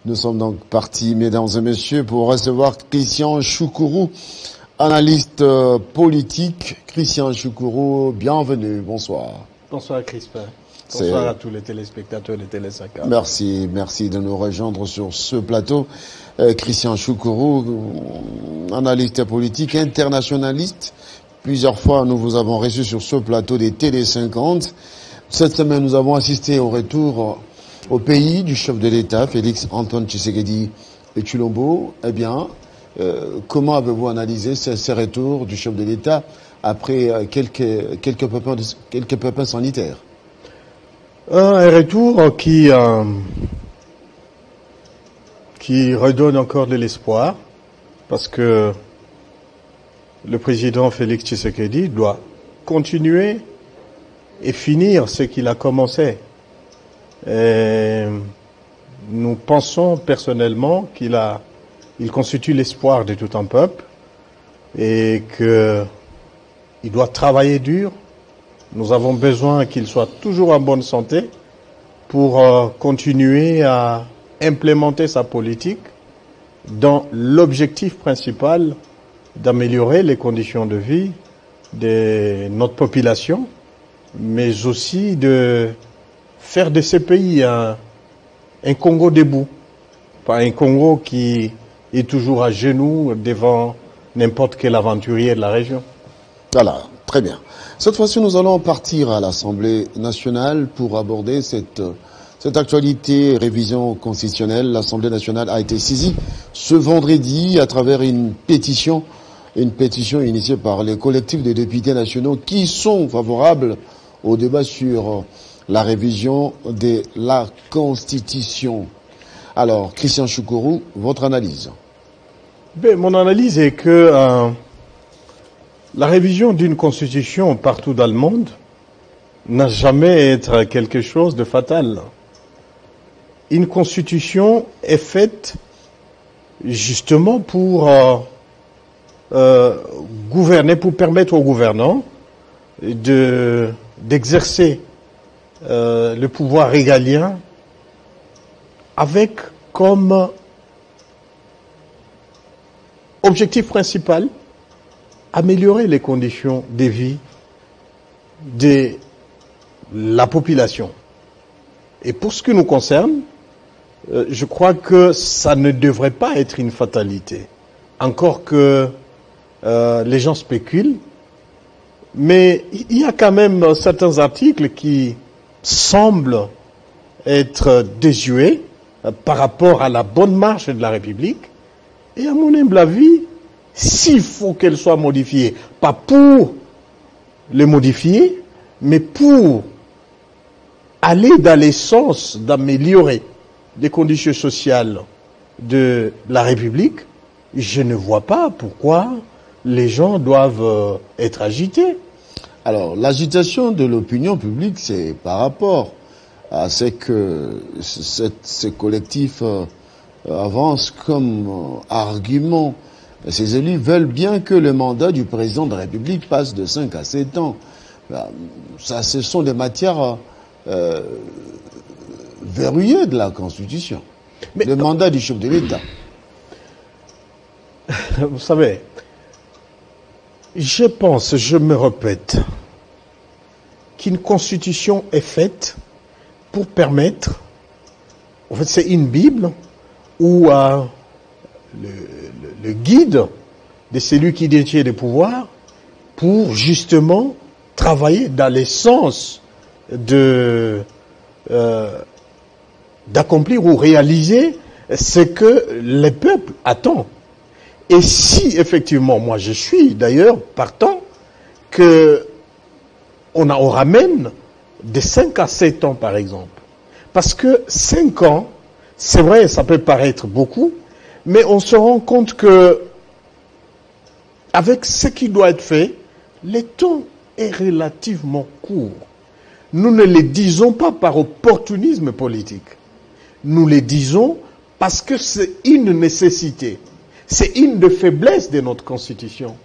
Nous sommes donc partis, mesdames et messieurs, pour recevoir Christian Choukourou, analyste politique. Christian Choukourou, bienvenue, bonsoir. Bonsoir Crispin. Bonsoir à tous les téléspectateurs de Télé 5. Merci de nous rejoindre sur ce plateau. Christian Choukourou, analyste politique, internationaliste. Plusieurs fois, nous vous avons reçu sur ce plateau des Télé 50. Cette semaine, nous avons assisté au retour au pays du chef de l'État, Félix Antoine Tshisekedi et Tshilombo. Eh bien, comment avez-vous analysé ces retours du chef de l'État après quelques pépins sanitaires? Un retour qui redonne encore de l'espoir, parce que le président Félix Tshisekedi doit continuer et finir ce qu'il a commencé. Et nous pensons personnellement qu'il constitue l'espoir de tout un peuple et qu'il doit travailler dur. Nous avons besoin qu'il soit toujours en bonne santé pour continuer à implémenter sa politique dans l'objectif principal d'améliorer les conditions de vie de notre population, mais aussi de faire de ces pays un Congo debout, pas un Congo qui est toujours à genoux devant n'importe quel aventurier de la région. Voilà, très bien. Cette fois-ci, nous allons partir à l'Assemblée nationale pour aborder cette actualité révision constitutionnelle. L'Assemblée nationale a été saisie ce vendredi à travers une pétition initiée par les collectifs de députés nationaux qui sont favorables au débat sur la révision de la Constitution. Alors, Christian Choukourou, votre analyse? Mon analyse est que la révision d'une constitution partout dans le monde n'a jamais été quelque chose de fatal. Une constitution est faite justement pour gouverner, pour permettre aux gouvernants d'exercer le pouvoir régalien avec comme objectif principal améliorer les conditions de vie de la population. Et pour ce qui nous concerne, je crois que ça ne devrait pas être une fatalité. Encore que les gens spéculent, mais il y a quand même certains articles qui semblent être désuets par rapport à la bonne marche de la République. Et à mon humble avis, s'il faut qu'elle soit modifiée, pas pour les modifier, mais pour aller dans l'essence d'améliorer les conditions sociales de la République, je ne vois pas pourquoi les gens doivent être agités. Alors, l'agitation de l'opinion publique, c'est par rapport à ce que ces collectifs avancent comme argument. Ces élus veulent bien que le mandat du président de la République passe de 5 à 7 ans. Ça, ce sont des matières verrouillées de la Constitution. Mais le mandat du chef de l'État. Vous savez, je me répète, qu'une constitution est faite pour permettre, en fait c'est une Bible où le guide de celui qui détient le pouvoir pour justement travailler dans le sens d'accomplir ou réaliser ce que le peuple attend. Et si effectivement, moi je suis d'ailleurs partant que on ramène de 5 à 7 ans par exemple. Parce que 5 ans, c'est vrai, ça peut paraître beaucoup, mais on se rend compte que avec ce qui doit être fait, le temps est relativement court. Nous ne le disons pas par opportunisme politique. Nous le disons parce que c'est une nécessité. C'est une des faiblesses de notre Constitution.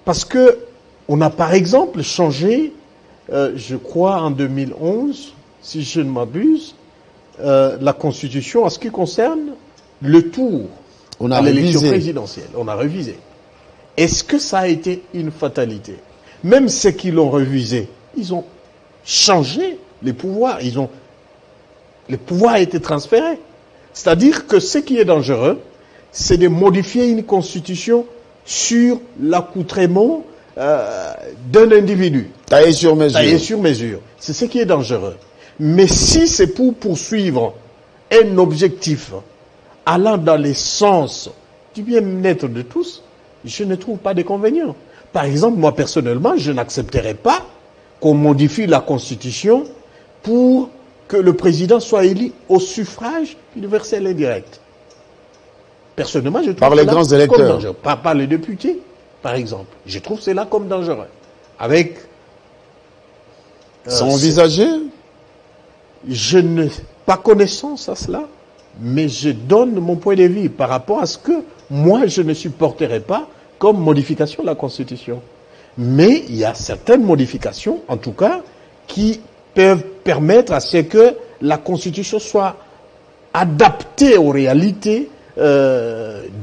Parce que on a par exemple changé, je crois en 2011, si je ne m'abuse, la Constitution en ce qui concerne le tour à l'élection présidentielle. On a révisé. Est-ce que ça a été une fatalité? Même ceux qui l'ont révisé, ils ont changé les pouvoirs. Le pouvoir a été transféré. C'est-à-dire que ce qui est dangereux, c'est de modifier une constitution sur l'accoutrement d'un individu. Taillé sur mesure. Taillé sur mesure. C'est ce qui est dangereux. Mais si c'est pour poursuivre un objectif allant dans les sens du bien-être de tous, je ne trouve pas d'inconvénient. Par exemple, moi personnellement, je n'accepterai pas qu'on modifie la Constitution pour que le président soit élu au suffrage universel indirect. Personnellement, je trouve par les grands électeurs. Dangereux. Par les députés, par exemple. Je trouve cela comme dangereux. Avec... c'est envisagé? Je n'ai pas connaissance à cela, mais je donne mon point de vue par rapport à ce que moi, je ne supporterai pas comme modification de la Constitution. Mais il y a certaines modifications, en tout cas, qui peuvent permettre à ce que la Constitution soit adaptée aux réalités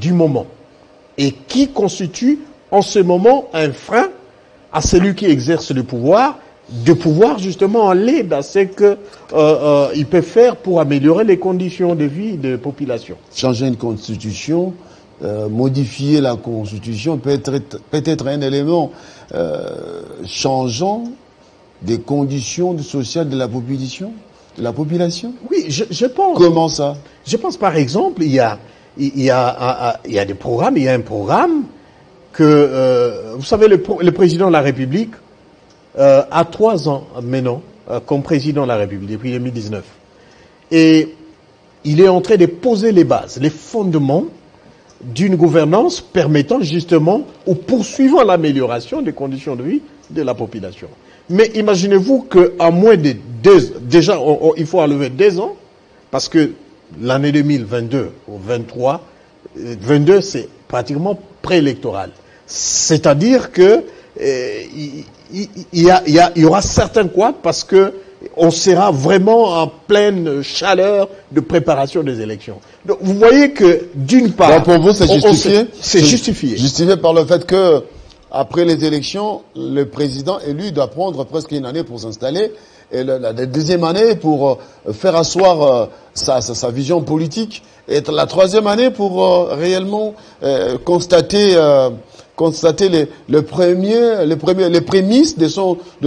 du moment et qui constitue en ce moment un frein à celui qui exerce le pouvoir de pouvoir justement aller dans ce qu'il peut faire pour améliorer les conditions de vie des populations. Changer une constitution, modifier la constitution peut être un élément changeant des conditions sociales de la population. Oui, je pense. Comment ça? Je pense par exemple, il y a des programmes, il y a un programme que, vous savez, le président de la République a 3 ans maintenant comme président de la République, depuis 2019. Et il est en train de poser les bases, les fondements d'une gouvernance permettant justement ou poursuivant l'amélioration des conditions de vie de la population. Mais imaginez-vous qu'en moins de déjà il faut enlever 2 ans, parce que l'année 2022 ou 22 c'est pratiquement préélectoral. C'est-à-dire que il y aura certains couacs parce que on sera vraiment en pleine chaleur de préparation des élections. Donc vous voyez que d'une part, donc pour vous c'est justifié. C'est justifié. Justifié par le fait que après les élections, le président élu doit prendre presque une année pour s'installer et la deuxième année pour faire asseoir sa vision politique et la troisième année pour réellement constater les prémices de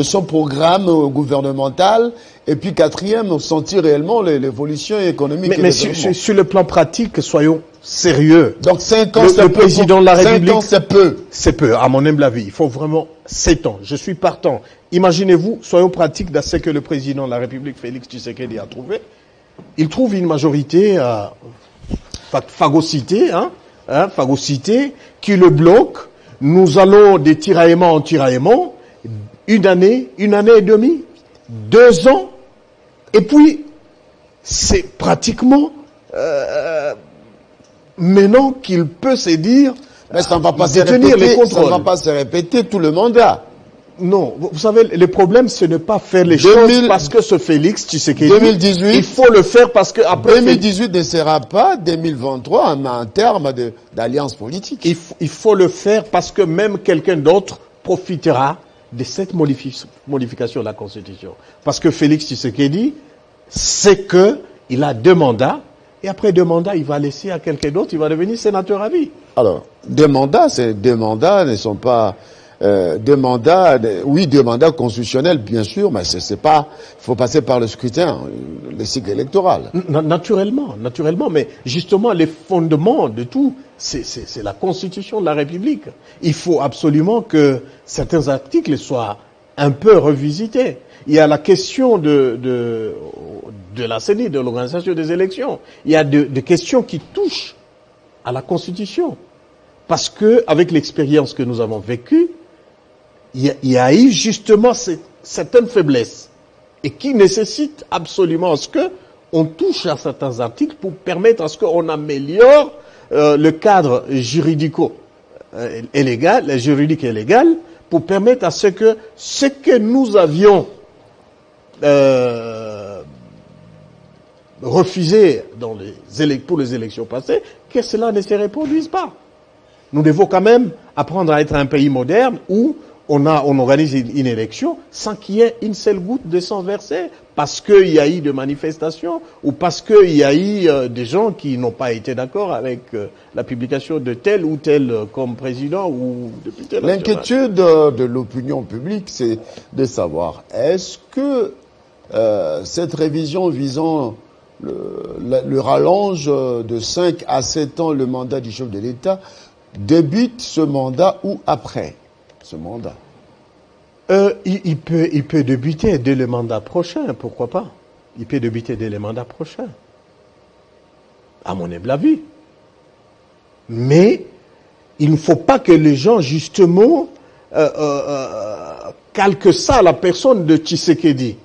son programme gouvernemental et puis quatrième, sentir réellement l'évolution économique. Mais sur le plan pratique, soyons sérieux. Donc 5 ans, le président de la République, 5 ans, c'est peu. C'est peu, à mon humble avis. Il faut vraiment 7 ans. Je suis partant. Imaginez-vous, soyons pratiques dans ce que le président de la République, Félix Tshisekedi, a trouvé. Il trouve une majorité phagocytée, phagocytée, qui le bloque. Nous allons de tiraillement en tiraillement, une année et demie, 2 ans, et puis c'est pratiquement maintenant qu'il peut se dire, mais ça ne va pas se répéter, ça ne va pas se répéter tout le mandat. Non, vous savez, le problème, ce n'est pas faire les choses parce que ce Félix Tshisekedi, 2018, il faut le faire parce que après 2018 ne sera pas 2023 en termes d'alliance politique. Il faut le faire parce que même quelqu'un d'autre profitera de cette modification de la Constitution. Parce que Félix Tshisekedi, c'est que il a 2 mandats et après 2 mandats, il va laisser à quelqu'un d'autre, il va devenir sénateur à vie. Alors, 2 mandats ne sont pas 2 mandats, oui, 2 mandats constitutionnels, bien sûr, mais c'est pas, il faut passer par le scrutin, le cycle électoral. Naturellement, mais justement, les fondements de tout, c'est la Constitution de la République. Il faut absolument que certains articles soient un peu revisités. Il y a la question de la CENI, de l'organisation des élections. Il y a des questions qui touchent à la Constitution. Parce que, avec l'expérience que nous avons vécue, il y a eu justement certaines faiblesses et qui nécessitent absolument à ce qu'on touche à certains articles pour permettre à ce qu'on améliore le cadre juridique et légal pour permettre à ce que nous avions refusé pour les élections passées, que cela ne se reproduise pas. Nous devons quand même apprendre à être un pays moderne où on organise une élection sans qu'il y ait une seule goutte de sang versé, parce qu'il y a eu des manifestations ou parce qu'il y a eu des gens qui n'ont pas été d'accord avec la publication de tel ou tel comme président ou député national. L'inquiétude de l'opinion publique, c'est de savoir, est-ce que cette révision visant le rallonge de 5 à 7 ans le mandat du chef de l'État débute ce mandat ou après ce mandat? Il peut débuter dès le mandat prochain, pourquoi pas? Il peut débuter dès le mandat prochain, à mon humble avis. Mais il ne faut pas que les gens, justement, calquent ça à la personne de Tshisekedi.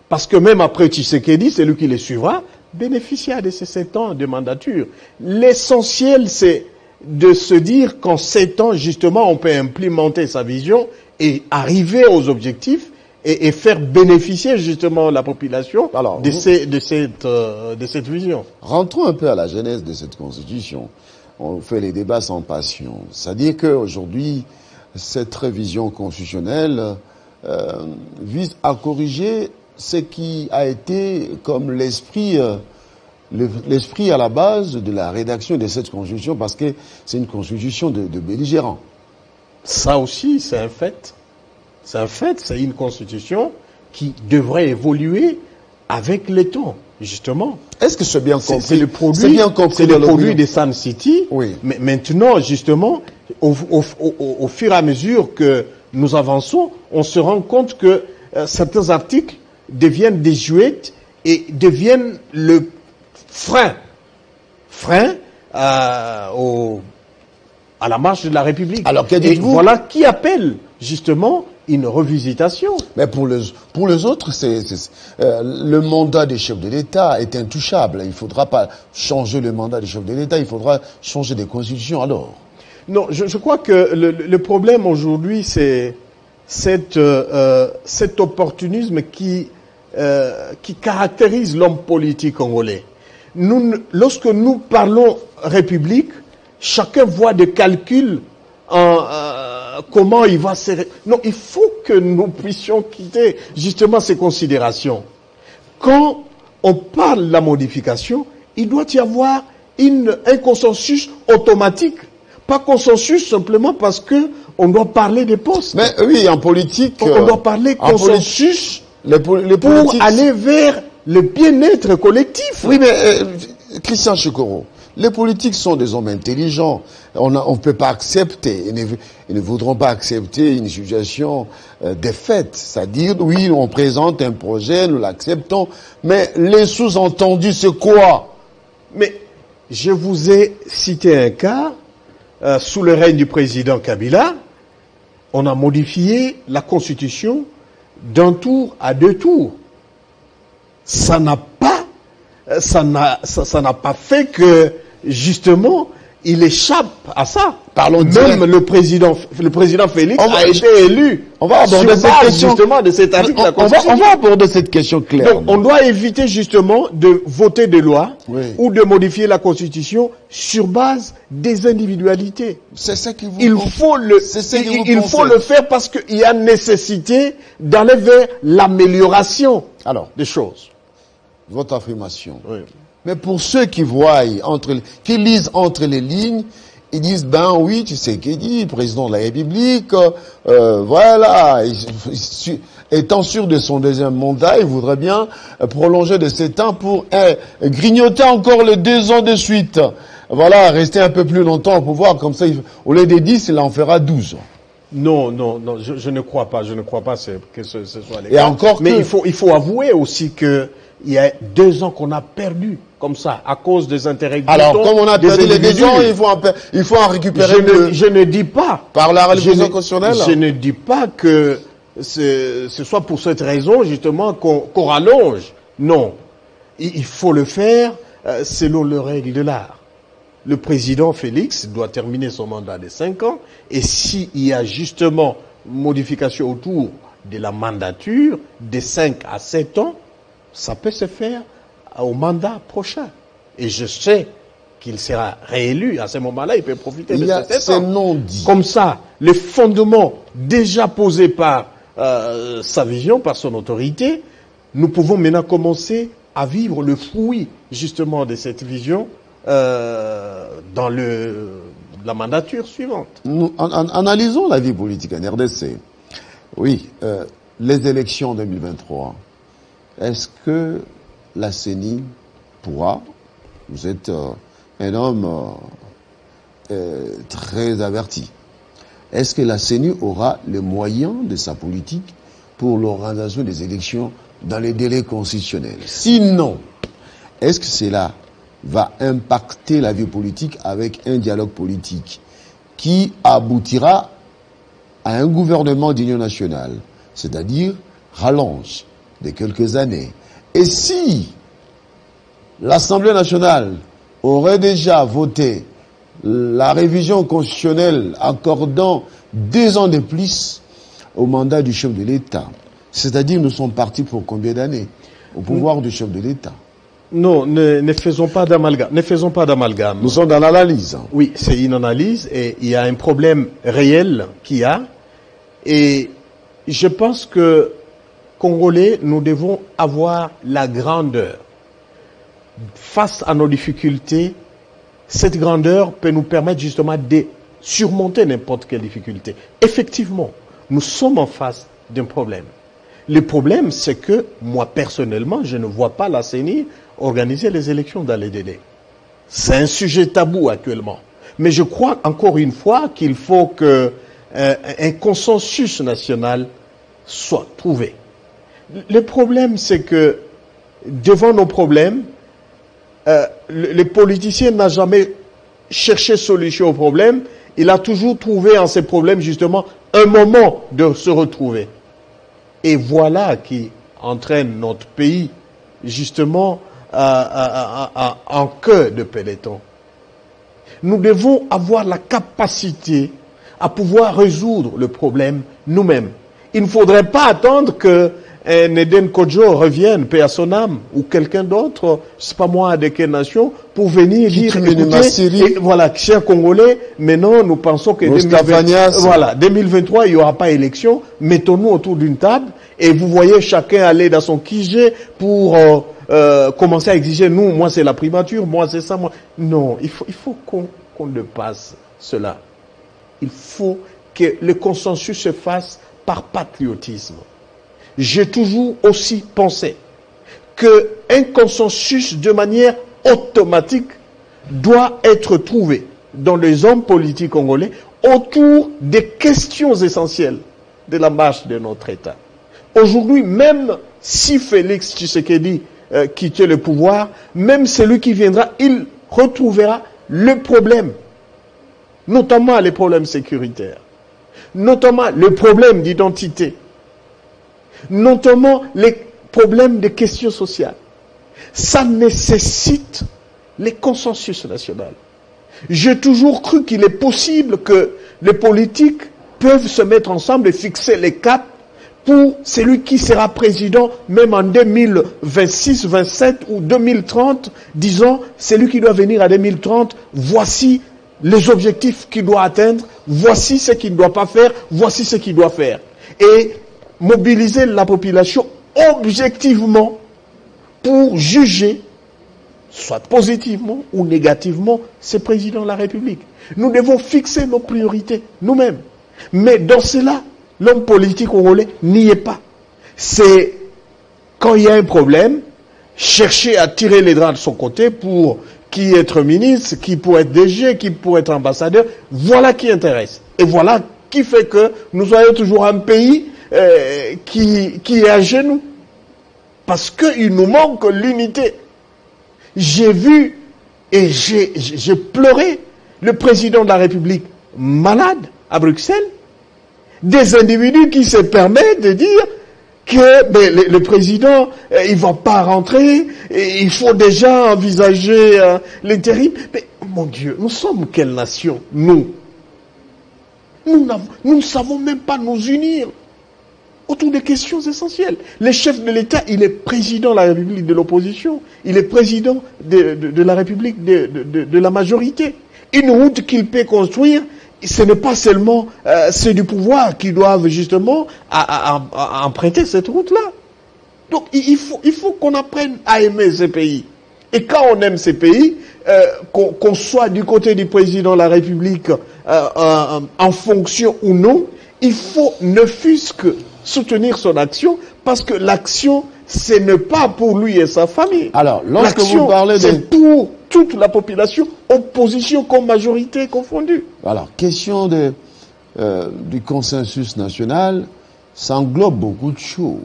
Parce que même après Tshisekedi, c'est lui qui les suivra, bénéficiaire de ces 7 ans de mandature. L'essentiel, c'est de se dire qu'en 7 ans, justement, on peut implémenter sa vision et arriver aux objectifs et faire bénéficier justement la population de cette vision. Rentrons un peu à la genèse de cette constitution. On fait les débats sans passion. C'est-à-dire qu'aujourd'hui, cette révision constitutionnelle vise à corriger ce qui a été comme l'esprit à la base de la rédaction de cette constitution, parce que c'est une constitution de belligérants. Ça aussi, c'est un fait. C'est un fait, c'est une constitution qui devrait évoluer avec le temps, justement. Est-ce que c'est bien compris? C'est le produit des Sun City. Oui. Mais maintenant, justement, au fur et à mesure que nous avançons, on se rend compte que certains articles deviennent désuets et deviennent le frein à la marche de la République. Alors, que dites-vous? Et voilà qui appelle justement une revisitation. Mais pour les autres, le mandat des chefs de l'État est intouchable. Il ne faudra pas changer le mandat des chefs de l'État, il faudra changer des constitutions alors. Non, je crois que le problème aujourd'hui, c'est cet opportunisme qui caractérise l'homme politique congolais. Lorsque nous parlons République, chacun voit des calculs comment il va se... Non, il faut que nous puissions quitter justement ces considérations. Quand on parle de la modification, il doit y avoir un consensus automatique. Pas consensus simplement parce que on doit parler des postes. Mais oui, en politique... On doit parler consensus les pour politiques... aller vers le bien-être collectif. Oui, mais Christian Chikoro, les politiques sont des hommes intelligents. On ne peut pas accepter, ils ne voudront pas accepter une situation défaite. C'est-à-dire, oui, on présente un projet, nous l'acceptons, mais les sous-entendus, c'est quoi? Mais je vous ai cité un cas, sous le règne du président Kabila, on a modifié la Constitution d'un tour à 2 tours. Ça n'a pas fait que, justement, il échappe à ça. Parlons même le président Félix a été élu. On va aborder cette question justement de cet article de la Constitution. On va aborder cette question claire. Donc, on doit éviter justement de voter des lois ou de modifier la Constitution sur base des individualités. C'est ça qui vous Il faut le faire parce qu'il y a nécessité d'aller vers l'amélioration des choses. Votre affirmation. Oui. Mais pour ceux qui voient, qui lisent entre les lignes, ils disent, ben oui, tu sais qu'il dit, président de la République, voilà, étant sûr de son deuxième mandat, il voudrait bien prolonger de 7 ans pour grignoter encore les 2 ans de suite. Voilà, rester un peu plus longtemps au pouvoir, comme ça, au lieu des 10, il en fera 12. Non, je ne crois pas, que ce soit le cas. Et encore mais il faut avouer aussi que il y a 2 ans qu'on a perdu, comme ça, à cause des intérêts. Alors, comme on a perdu les 2 ans, il faut en récupérer je ne dis pas. Par la révision constitutionnelle? Je ne dis pas que ce soit pour cette raison, justement, qu'on rallonge. Non. Il faut le faire selon les règles de l'art. Le président Félix doit terminer son mandat de 5 ans, et s'il y a justement modification autour de la mandature de 5 à 7 ans, ça peut se faire au mandat prochain. Et je sais qu'il sera réélu. À ce moment-là, il peut profiter de cet c'est non dit. Comme ça, les fondements déjà posés par sa vision, par son autorité, nous pouvons maintenant commencer à vivre le fruit justement de cette vision dans la mandature suivante. Nous analysons la vie politique en RDC. Oui, les élections 2023, est-ce que la CENI pourra, vous êtes un homme très averti, est-ce que la CENI aura les moyens de sa politique pour l'organisation des élections dans les délais constitutionnels? Sinon, est-ce que cela va impacter la vie politique avec un dialogue politique qui aboutira à un gouvernement d'union nationale, c'est-à-dire rallonge de quelques années? Et si l'Assemblée nationale aurait déjà voté la révision constitutionnelle accordant 2 ans de plus au mandat du chef de l'État, c'est-à-dire nous sommes partis pour combien d'années au pouvoir du chef de l'État? Non, ne faisons pas d'amalgame. Ne faisons pas d'amalgame. Nous sommes dans l'analyse. Oui, c'est une analyse et il y a un problème réel qu'il y a. Et je pense que, Congolais, nous devons avoir la grandeur. Face à nos difficultés, cette grandeur peut nous permettre justement de surmonter n'importe quelle difficulté. Effectivement, nous sommes en face d'un problème. Le problème, c'est que moi, personnellement, je ne vois pas la CENI organiser les élections dans les délais. C'est un sujet tabou actuellement. Mais je crois encore une fois qu'il faut que un consensus national soit trouvé. Le problème, c'est que devant nos problèmes, le politicien n'a jamais cherché solution au problème. Il a toujours trouvé en ces problèmes justement un moment de se retrouver. Et voilà qui entraîne notre pays justement en queue de peloton. Nous devons avoir la capacité à pouvoir résoudre le problème nous-mêmes. Il ne faudrait pas attendre que Eden Kodjo revienne, paix à son âme, ou quelqu'un d'autre, je sais pas moi, de quelle nation, pour venir dire, écoutez, voilà, chers Congolais, maintenant nous pensons que 2023, il n'y aura pas élection, mettons-nous autour d'une table, et vous voyez chacun aller dans son QG pour commencer à exiger, nous, moi c'est la primature, moi c'est ça, moi. Non, il faut qu'on dépasse cela. Il faut que le consensus se fasse par patriotisme. J'ai toujours aussi pensé qu'un consensus de manière automatique doit être trouvé dans les hommes politiques congolais autour des questions essentielles de la marche de notre État. Aujourd'hui, même si Félix Tshisekedi quittait le pouvoir, même celui qui viendra, il retrouvera le problème, notamment les problèmes sécuritaires, notamment le problème d'identité, notamment les problèmes de questions sociales. Ça nécessite les consensus nationaux. J'ai toujours cru qu'il est possible que les politiques peuvent se mettre ensemble et fixer les caps pour celui qui sera président, même en 2026, 27 ou 2030, disons, celui qui doit venir à 2030, voici les objectifs qu'il doit atteindre, voici ce qu'il ne doit pas faire, voici ce qu'il doit faire. Et mobiliser la population objectivement pour juger, soit positivement ou négativement, ce président de la République. Nous devons fixer nos priorités nous-mêmes. Mais dans cela, l'homme politique congolais n'y est pas. C'est quand il y a un problème, chercher à tirer les draps de son côté pour qui être ministre, qui pour être DG, qui pour être ambassadeur, voilà qui intéresse. Et voilà qui fait que nous soyons toujours un pays qui est à genoux. Parce qu'il nous manque l'unité. J'ai vu et j'ai pleuré le président de la République malade à Bruxelles. Des individus qui se permettent de dire que le président, il va pas rentrer, et il faut déjà envisager l'intérim. Mais mon Dieu, nous sommes quelle nation, nous ne savons même pas nous unir. autour des questions essentielles. Le chef de l'État, il est président de la République de l'opposition. Il est président de la République de la majorité. Une route qu'il peut construire, ce n'est pas seulement ceux du pouvoir qui doivent justement à emprunter cette route-là. Donc il faut qu'on apprenne à aimer ces pays. Et quand on aime ces pays, qu'on soit du côté du président de la République en fonction ou non, il faut ne fût-ce que soutenir son action, parce que l'action, ce n'est pas pour lui et sa famille. Alors, lorsque vous parlez c'est pour toute la population, opposition comme majorité confondue. Alors, question du consensus national, ça englobe beaucoup de choses.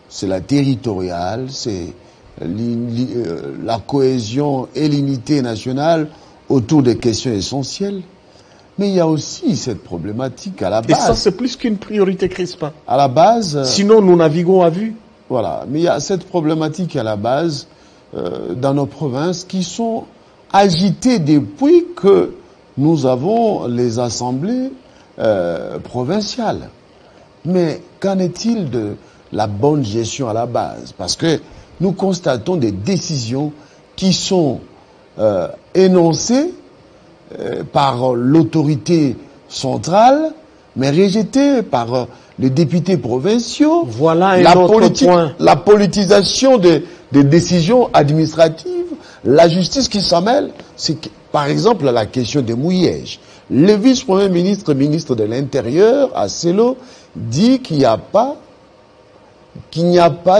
C'est la territoriale, c'est la cohésion et l'unité nationale autour des questions essentielles. Mais il y a aussi cette problématique à la base. Et ça, c'est plus qu'une priorité, Crispin. À la base... Sinon, nous naviguons à vue. Voilà. Mais il y a cette problématique à la base dans nos provinces qui sont agitées depuis que nous avons les assemblées provinciales. Mais qu'en est-il de la bonne gestion à la base? Parce que nous constatons des décisions qui sont énoncées par l'autorité centrale, mais rejetée par les députés provinciaux. Voilà un autre point. La politisation des décisions administratives, la justice qui s'en mêle, c'est par exemple la question des mouillages. Le vice-premier ministre, ministre de l'Intérieur, à Selo, dit qu'il n'y a pas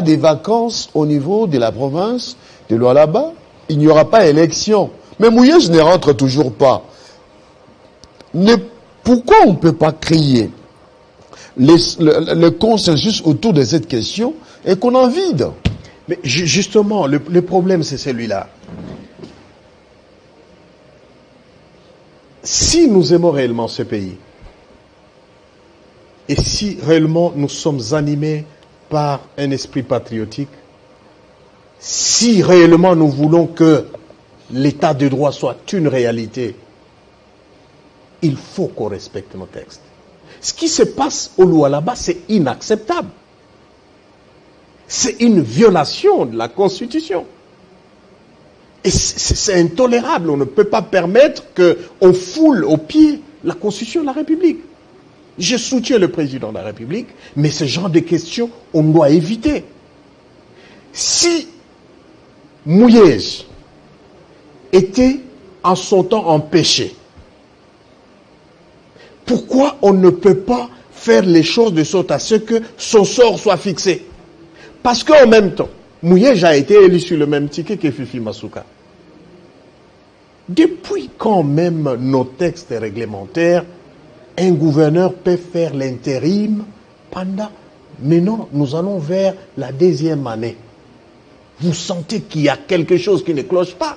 des vacances au niveau de la province de Lualaba. Il n'y aura pas élection. Mais mouillage ne rentre toujours pas. Pourquoi on ne peut pas créer le consensus autour de cette question et qu'on en vide? Mais justement, le problème c'est celui-là. Si nous aimons réellement ce pays, et si réellement nous sommes animés par un esprit patriotique, si réellement nous voulons que l'état de droit soit une réalité, il faut qu'on respecte nos textes. Ce qui se passe au Lualaba, c'est inacceptable. C'est une violation de la Constitution. Et c'est intolérable. On ne peut pas permettre qu'on foule aux pieds la Constitution de la République. Je soutiens le président de la République, mais ce genre de questions, on doit éviter. Si Mouyej était en son temps empêché, pourquoi on ne peut pas faire les choses de sorte à ce que son sort soit fixé? Parce qu'en même temps, Mouyej a été élu sur le même ticket que Fifi Masuka. Depuis quand même nos textes réglementaires, un gouverneur peut faire l'intérim pendant... Mais non, nous allons vers la deuxième année. Vous sentez qu'il y a quelque chose qui ne cloche pas?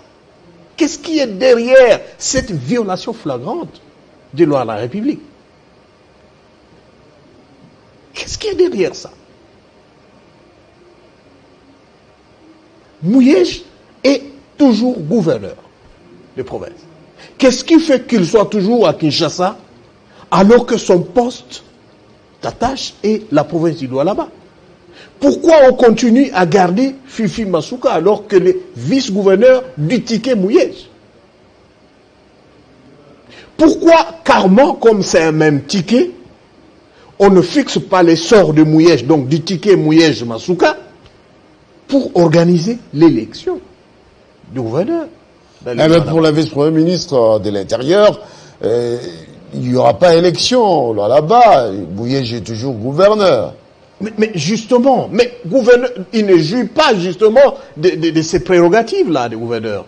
Qu'est-ce qui est derrière cette violation flagrante des lois de la République? Qu'est-ce qui est derrière ça? Mouyej est toujours gouverneur de province. Qu'est-ce qui fait qu'il soit toujours à Kinshasa alors que son poste d'attache est la province du Lualaba? Pourquoi on continue à garder Fifi Masuka alors que le vice-gouverneur du ticket Mouyej? Pourquoi carrément, comme c'est un même ticket, on ne fixe pas les sorts de Mouyej, donc du ticket Mouyej-Masuka, pour organiser l'élection du gouverneur? Mais pour le vice-premier ministre de l'Intérieur, il n'y aura pas élection là-bas. Mouyej est toujours gouverneur. Mais justement, gouverneur, il ne jouit pas justement de ces prérogatives-là de gouverneur.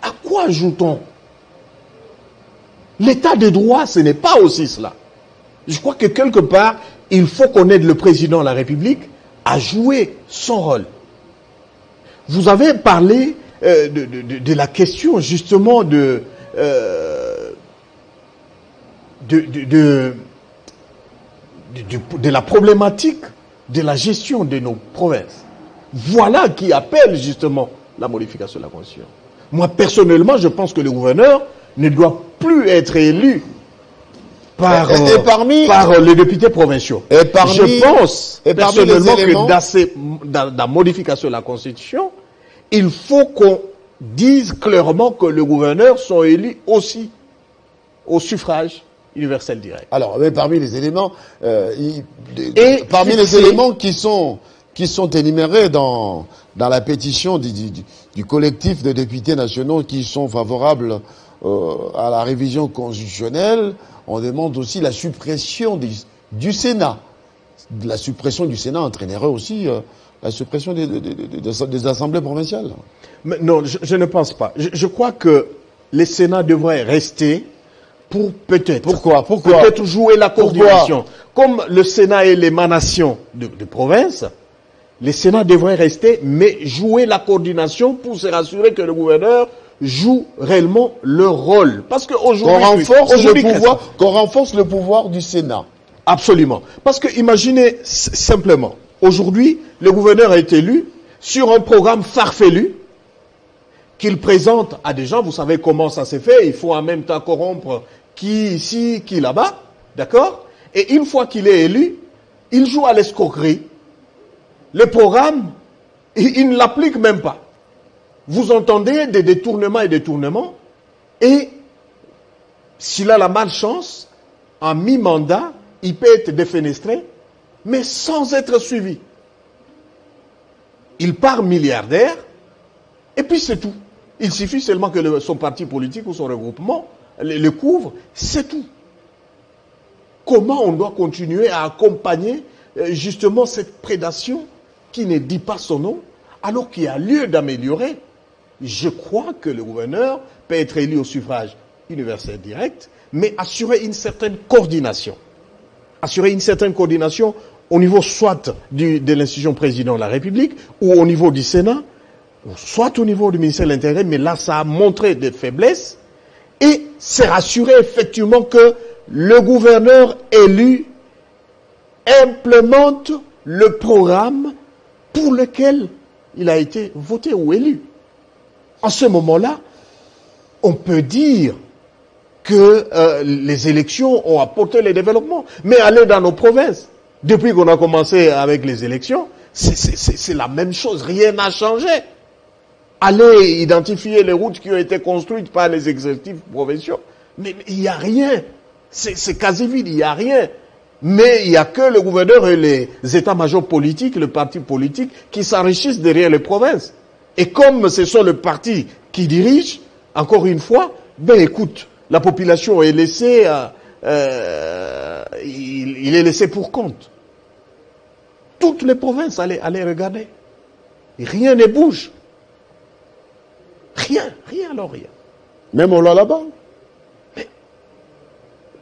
À quoi joue-t-on? L'état de droit, ce n'est pas aussi cela. Je crois que quelque part, il faut qu'on aide le président de la République à jouer son rôle. Vous avez parlé de la question justement de la problématique de la gestion de nos provinces. Voilà qui appelle justement la modification de la Constitution. Moi, personnellement, je pense que le gouverneur ne doit plus être élu par les députés provinciaux. Je pense personnellement que dans la modification de la Constitution, il faut qu'on dise clairement que les gouverneurs sont élus aussi au suffrage universel direct. Alors, mais parmi les éléments, éléments qui sont énumérés dans la pétition du collectif de députés nationaux qui sont favorables à la révision constitutionnelle, on demande aussi la suppression du Sénat. La suppression du Sénat entraînerait aussi la suppression des assemblées provinciales. Mais non, je ne pense pas. Je crois que les Sénats devraient rester pour peut-être. Pourquoi Peut-être jouer la coordination. Comme le Sénat est l'émanation de province, les Sénats devraient rester, mais jouer la coordination pour se rassurer que le gouverneur joue réellement leur rôle. Parce qu'aujourd'hui, qu'on renforce le pouvoir du Sénat. Absolument. Parce que imaginez simplement, aujourd'hui, le gouverneur est élu sur un programme farfelu qu'il présente à des gens. Vous savez comment ça s'est fait. Il faut en même temps corrompre qui ici, qui là-bas. D'accord? Et une fois qu'il est élu, il joue à l'escroquerie. Le programme, il ne l'applique même pas. Vous entendez des détournements, et s'il a la malchance, en mi-mandat, il peut être défenestré, mais sans être suivi. Il part milliardaire, et puis c'est tout. Il suffit seulement que son parti politique ou son regroupement le couvre, c'est tout. Comment on doit continuer à accompagner justement cette prédation qui ne dit pas son nom, alors qu'il y a lieu d'améliorer? Je crois que le gouverneur peut être élu au suffrage universel direct, mais assurer une certaine coordination. Assurer une certaine coordination au niveau soit de l'institution président de la République, ou au niveau du Sénat, ou soit au niveau du ministère de l'Intérieur, mais là ça a montré des faiblesses, et c'est rassurer effectivement que le gouverneur élu implémente le programme pour lequel il a été voté ou élu. En ce moment-là, on peut dire que les élections ont apporté les développements. Mais aller dans nos provinces, depuis qu'on a commencé avec les élections, c'est la même chose, rien n'a changé. Aller identifier les routes qui ont été construites par les exécutifs provinciaux, mais il n'y a rien. C'est quasi vide, il n'y a rien. Mais il n'y a que le gouverneur et les états-majors politiques, le parti politique, qui s'enrichissent derrière les provinces. Et comme ce sont les partis qui dirigent, encore une fois, ben écoute, la population est laissée, il est laissé pour compte. Toutes les provinces, allez regarder. Et rien ne bouge. Rien alors rien. Même au Lualaba. Mais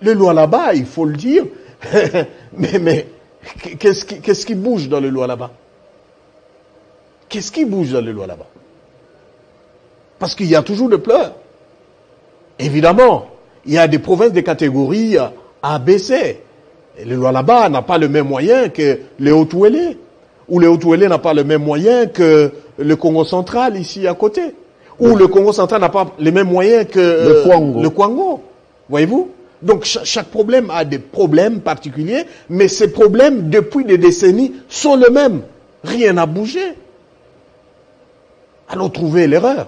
le Lualaba, il faut le dire, mais qu'est-ce qui bouge dans le Lualaba? Qu'est-ce qui bouge dans le Lualaba? Parce qu'il y a toujours des pleurs. Évidemment, il y a des provinces de catégorie A, B, C. Et le Lualaba n'a pas le même moyen que le Haut-Ouélé. Ou le Haut-Ouélé n'a pas le même moyen que le Congo central, ici à côté. Ou le Congo central n'a pas les mêmes moyens que le Kwango. Voyez-vous? Donc chaque problème a des problèmes particuliers, mais ces problèmes, depuis des décennies, sont les mêmes. Rien n'a bougé. Allons trouver l'erreur.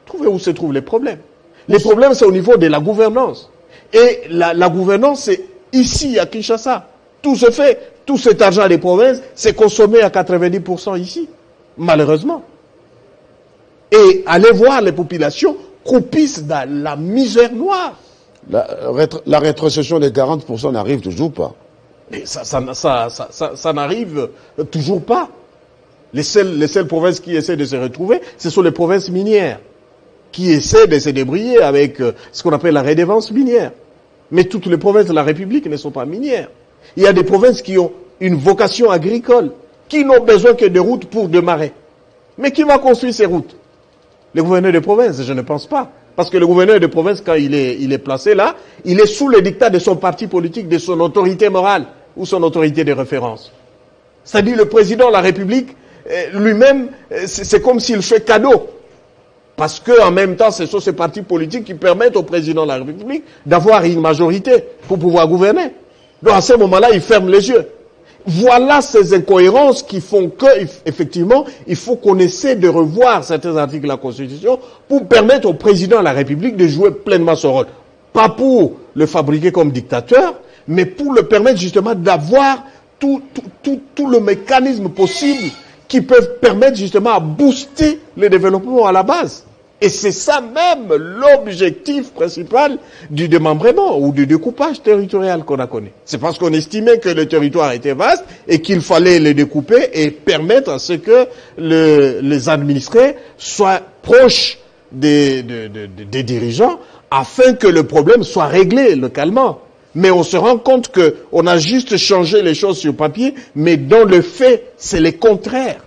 Trouvez où se trouvent les problèmes. Les problèmes, c'est au niveau de la gouvernance. Et la gouvernance, c'est ici, à Kinshasa. Tout se fait, tout cet argent des provinces, c'est consommé à 90% ici. Malheureusement. Et allez voir les populations croupissent dans la misère noire. La rétrocession des 40% n'arrive toujours pas. Mais ça n'arrive toujours pas. Les seules provinces qui essaient de se retrouver, ce sont les provinces minières, qui essaient de se débrouiller avec ce qu'on appelle la redevance minière. Mais toutes les provinces de la République ne sont pas minières. Il y a des provinces qui ont une vocation agricole, qui n'ont besoin que de routes pour démarrer. Mais qui va construire ces routes? Le gouverneur de province, je ne pense pas. Parce que le gouverneur de province, quand il est placé là, il est sous le dictat de son parti politique, de son autorité morale ou son autorité de référence. C'est-à-dire le président de la République, lui-même, c'est comme s'il fait cadeau Parce que en même temps, ce sont ces partis politiques qui permettent au président de la République d'avoir une majorité pour pouvoir gouverner. Donc à ce moment-là, il ferme les yeux. Voilà ces incohérences qui font que, effectivement, il faut qu'on essaie de revoir certains articles de la Constitution pour permettre au président de la République de jouer pleinement son rôle. Pas pour le fabriquer comme dictateur, mais pour le permettre justement d'avoir tout le mécanisme possible qui peuvent permettre justement à booster le développement à la base. Et c'est ça même l'objectif principal du démembrement ou du découpage territorial qu'on a connu. C'est parce qu'on estimait que le territoire était vaste et qu'il fallait le découper et permettre à ce que les administrés soient proches des dirigeants afin que le problème soit réglé localement. Mais on se rend compte qu'on a juste changé les choses sur papier, mais dans le fait, c'est le contraire.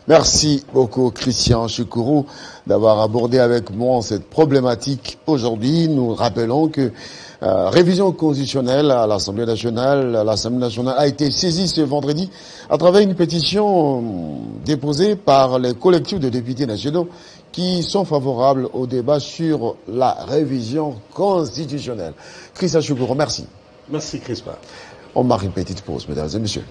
Merci beaucoup, Christian Choukourou, d'avoir abordé avec moi cette problématique aujourd'hui. Nous rappelons que révision constitutionnelle à l'Assemblée nationale a été saisie ce vendredi à travers une pétition déposée par les collectifs de députés nationaux qui sont favorables au débat sur la révision constitutionnelle. Christian Choukourou, merci. Merci, Crispa. On marque une petite pause, mesdames et messieurs.